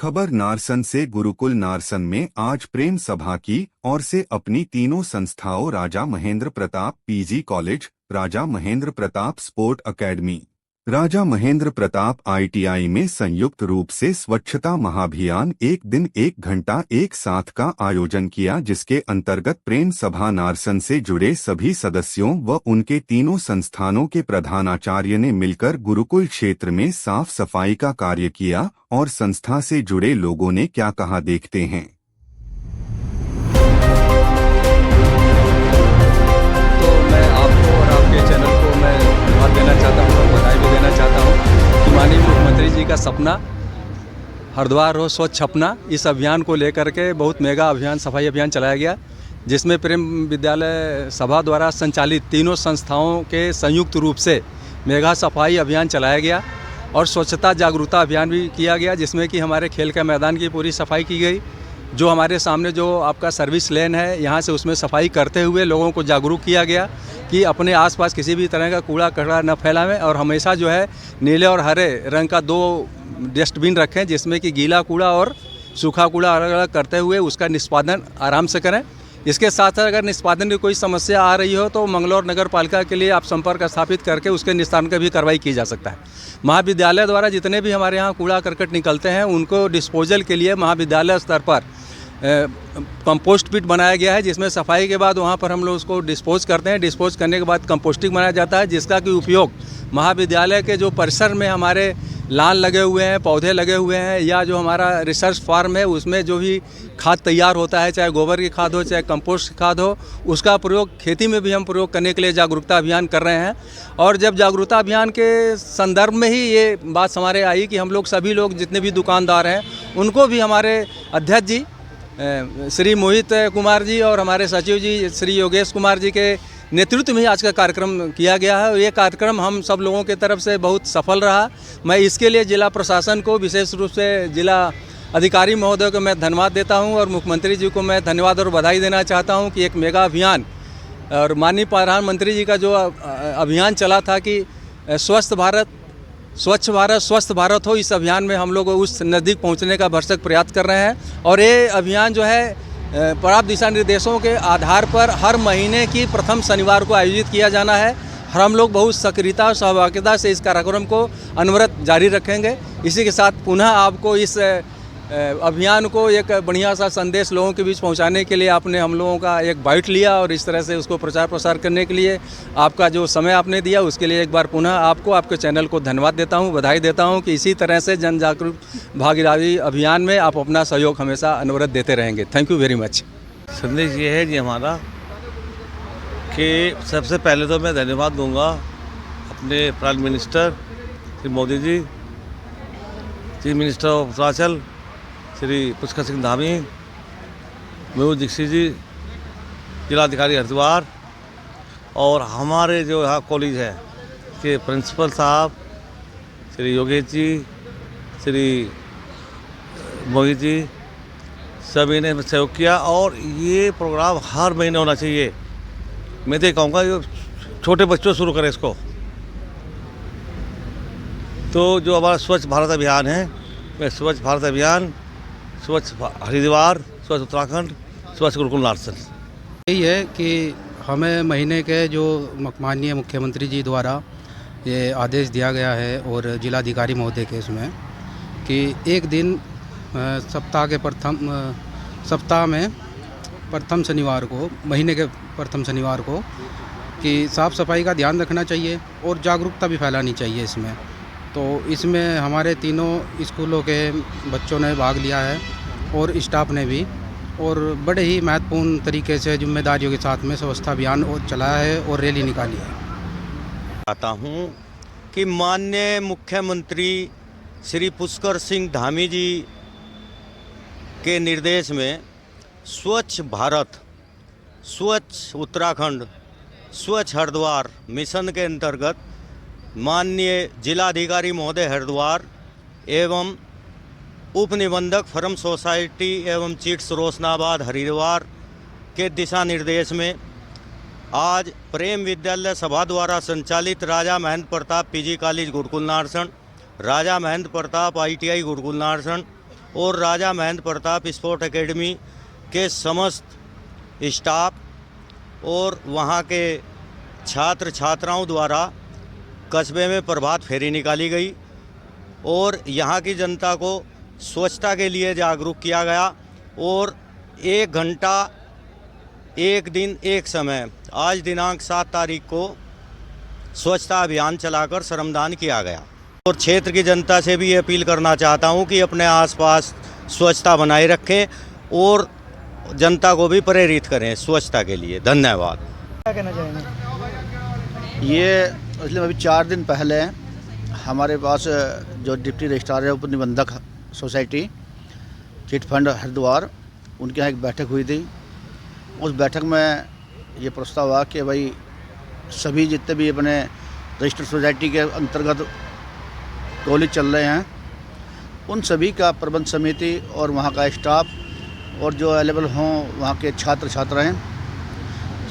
खबर नारसन से। गुरुकुल नारसन में आज प्रेम सभा की ओर से अपनी तीनों संस्थाओं राजा महेंद्र प्रताप पीजी कॉलेज, राजा महेंद्र प्रताप स्पोर्ट अकेडमी, राजा महेंद्र प्रताप आईटीआई में संयुक्त रूप से स्वच्छता महाभियान एक दिन 1 घंटा एक साथ का आयोजन किया, जिसके अंतर्गत प्रेम सभा नारसन से जुड़े सभी सदस्यों व उनके तीनों संस्थानों के प्रधानाचार्य ने मिलकर गुरुकुल क्षेत्र में साफ सफाई का कार्य किया और संस्था से जुड़े लोगों ने क्या कहा, देखते हैं। तो मैं आपको और आपके चैनल को मैं धन्यवाद देना चाहता हूँ और बधाई भी देना चाहता हूँ कि माननीय मुख्यमंत्री जी का सपना हरिद्वार हो स्वच्छ अपना, इस अभियान को लेकर के बहुत मेगा अभियान, सफाई अभियान चलाया गया, जिसमें प्रेम विद्यालय सभा द्वारा संचालित तीनों संस्थाओं के संयुक्त रूप से मेगा सफाई अभियान चलाया गया और स्वच्छता जागरूकता अभियान भी किया गया, जिसमें कि हमारे खेल के मैदान की पूरी सफाई की गई। जो हमारे सामने जो आपका सर्विस लेन है यहाँ से, उसमें सफाई करते हुए लोगों को जागरूक किया गया कि अपने आसपास किसी भी तरह का कूड़ा कचरा न फैलावें और हमेशा जो है नीले और हरे रंग का 2 डस्टबिन रखें, जिसमें कि गीला कूड़ा और सूखा कूड़ा अलग अलग करते हुए उसका निष्पादन आराम से करें। इसके साथ साथ अगर निष्पादन की कोई समस्या आ रही हो तो मंगलौर नगर पालिका के लिए आप संपर्क स्थापित करके उसके निस्तारण की भी कार्रवाई की जा सकता है। महाविद्यालय द्वारा जितने भी हमारे यहाँ कूड़ा करकट निकलते हैं उनको डिस्पोजल के लिए महाविद्यालय स्तर पर कंपोस्ट पिट बनाया गया है, जिसमें सफाई के बाद वहाँ पर हम लोग उसको डिस्पोज करते हैं। डिस्पोज करने के बाद कंपोस्टिंग बनाया जाता है, जिसका कि उपयोग महाविद्यालय के जो परिसर में हमारे लान लगे हुए हैं, पौधे लगे हुए हैं, या जो हमारा रिसर्च फार्म है उसमें जो भी खाद तैयार होता है, चाहे गोबर की खाद हो चाहे कंपोस्ट की खाद हो, उसका प्रयोग खेती में भी हम प्रयोग करने के लिए जागरूकता अभियान कर रहे हैं। और जब जागरूकता अभियान के संदर्भ में ही ये बात हमारे आई कि हम लोग सभी लोग जितने भी दुकानदार हैं उनको भी हमारे अध्यक्ष जी श्री मोहित कुमार जी और हमारे सचिव जी श्री योगेश कुमार जी के नेतृत्व में आज का कार्यक्रम किया गया है और ये कार्यक्रम हम सब लोगों की तरफ से बहुत सफल रहा। मैं इसके लिए जिला प्रशासन को, विशेष रूप से जिला अधिकारी महोदय को मैं धन्यवाद देता हूं और मुख्यमंत्री जी को मैं धन्यवाद और बधाई देना चाहता हूं कि एक मेगा अभियान और माननीय प्रधानमंत्री जी का जो अभियान चला था कि स्वच्छ भारत स्वस्थ भारत हो, इस अभियान में हम लोग उस नज़दीक पहुंचने का भरसक प्रयास कर रहे हैं। और ये अभियान जो है प्राप्त दिशा निर्देशों के आधार पर हर महीने की प्रथम शनिवार को आयोजित किया जाना है और हम लोग बहुत सक्रियता और सहभागिता से इस कार्यक्रम को अनवरत जारी रखेंगे। इसी के साथ पुनः आपको इस अभियान को एक बढ़िया सा संदेश लोगों के बीच पहुंचाने के लिए आपने हम लोगों का एक बाइट लिया और इस तरह से उसको प्रचार प्रसार करने के लिए आपका जो समय आपने दिया उसके लिए एक बार पुनः आपको, आपके चैनल को धन्यवाद देता हूं, बधाई देता हूं कि इसी तरह से जन जागरूक भागीदारी अभियान में आप अपना सहयोग हमेशा अनवरत देते रहेंगे। Thank you very much. संदेश ये है जी हमारा कि सबसे पहले तो मैं धन्यवाद दूंगा अपने prime minister Shri Modi ji, chief minister of Uttarakhand Shri Pushkar Singh Dhami, Mehul Dikshit ji, जिलाधिकारी हरिद्वार और हमारे जो यहाँ कॉलेज है के प्रिंसिपल साहब श्री योगेश जी, श्री मोहित जी, सभी ने सहयोग किया और ये प्रोग्राम हर महीने होना चाहिए। मैं तो कहूँगा ये छोटे बच्चों शुरू करें इसको। तो जो हमारा स्वच्छ भारत अभियान है, मैं स्वच्छ भारत अभियान, स्वच्छ हरिद्वार, स्वच्छ उत्तराखंड, स्वच्छ गुरुकुल नारसन, यही है कि हमें महीने के जो माननीय मुख्यमंत्री जी द्वारा ये आदेश दिया गया है और जिलाधिकारी महोदय के इसमें कि एक दिन सप्ताह में प्रथम शनिवार को, महीने के प्रथम शनिवार को, कि साफ़ सफाई का ध्यान रखना चाहिए और जागरूकता भी फैलानी चाहिए इसमें। तो इसमें हमारे तीनों स्कूलों के बच्चों ने भाग लिया है और स्टाफ ने भी, और बड़े ही महत्वपूर्ण तरीके से जिम्मेदारियों के साथ में स्वच्छता अभियान चलाया है और रैली निकाली है। आता हूँ कि माननीय मुख्यमंत्री श्री पुष्कर सिंह धामी जी के निर्देश में स्वच्छ भारत, स्वच्छ उत्तराखंड, स्वच्छ हरिद्वार मिशन के अंतर्गत माननीय जिलाधिकारी महोदय हरिद्वार एवं उप निबंधक फर्म सोसाइटी एवं चिट्स रोशनाबाद हरिद्वार के दिशा निर्देश में आज प्रेम विद्यालय सभा द्वारा संचालित राजा महेंद्र प्रताप पीजी कॉलेज गुरुकुल नारसन, राजा महेंद्र प्रताप आईटीआई गुरुकुल नारसन और राजा महेंद्र प्रताप स्पोर्ट एकेडमी के समस्त स्टाफ और वहाँ के छात्र छात्राओं द्वारा कस्बे में प्रभात फेरी निकाली गई और यहाँ की जनता को स्वच्छता के लिए जागरूक किया गया और 1 घंटा 1 दिन 1 समय आज दिनांक 7 तारीख को स्वच्छता अभियान चलाकर श्रमदान किया गया। और क्षेत्र की जनता से भी ये अपील करना चाहता हूँ कि अपने आसपास स्वच्छता बनाए रखें और जनता को भी प्रेरित करें स्वच्छता के लिए। धन्यवाद। क्या कहना चाहेंगे? ये मतलब अभी 4 दिन पहले हमारे पास जो डिप्टी रजिस्ट्रार है उप निबंधक सोसाइटी चिट फंड हरिद्वार, उनके यहाँ एक बैठक हुई थी। उस बैठक में ये प्रस्ताव हुआ कि भाई सभी जितने भी अपने रजिस्टर्ड सोसाइटी के अंतर्गत कॉलेज चल रहे हैं उन सभी का प्रबंध समिति और वहाँ का स्टाफ और जो अवेलेबल हों वहाँ के छात्र छात्राएँ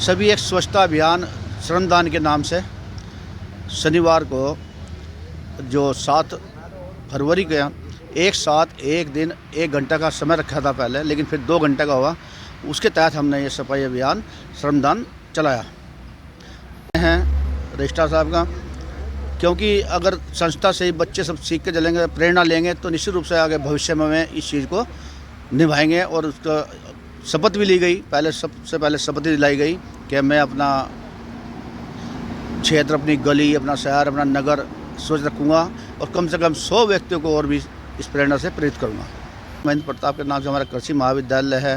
सभी एक स्वच्छता अभियान श्रमदान के नाम से शनिवार को जो 7 फरवरी का एक साथ 1 दिन 1 घंटा का समय रखा था पहले, लेकिन फिर 2 घंटे का हुआ। उसके तहत हमने ये सफाई अभियान श्रमदान चलाया है रजिस्ट्रार साहब का, क्योंकि अगर संस्था से ही बच्चे सब सीख के चलेंगे, प्रेरणा लेंगे तो निश्चित रूप से आगे भविष्य में इस चीज़ को निभाएंगे। और उसका शपथ भी ली गई, सबसे पहले शपथ दिलाई गई कि मैं अपना क्षेत्र, अपनी गली, अपना शहर, अपना नगर स्वच्छ रखूँगा और कम से कम 100 व्यक्तियों को और भी इस प्रेरणा से प्रेरित करूँगा। महेंद्र प्रताप के नाम से हमारा कृषि महाविद्यालय है,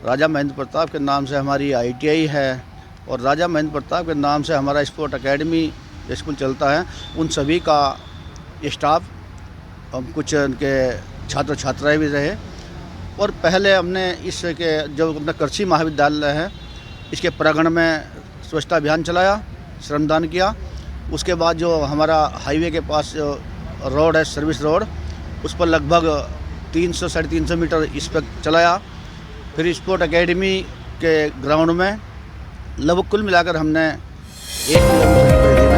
राजा महेंद्र प्रताप के नाम से हमारी ITI है और राजा महेंद्र प्रताप के नाम से हमारा स्पोर्ट एकेडमी स्कूल चलता है। उन सभी का स्टाफ, कुछ उनके छात्र छात्राएँ भी रहे। और पहले हमने इसके जो अपना कृषि महाविद्यालय है इसके प्रांगण में स्वच्छता अभियान चलाया, श्रमदान किया। उसके बाद जो हमारा हाईवे के पास जो रोड है, सर्विस रोड, उस पर लगभग 300-350 मीटर इस पर चलाया। फिर स्पोर्ट एकेडमी के ग्राउंड में लगभग कुल मिलाकर हमने 1 किलोमीटर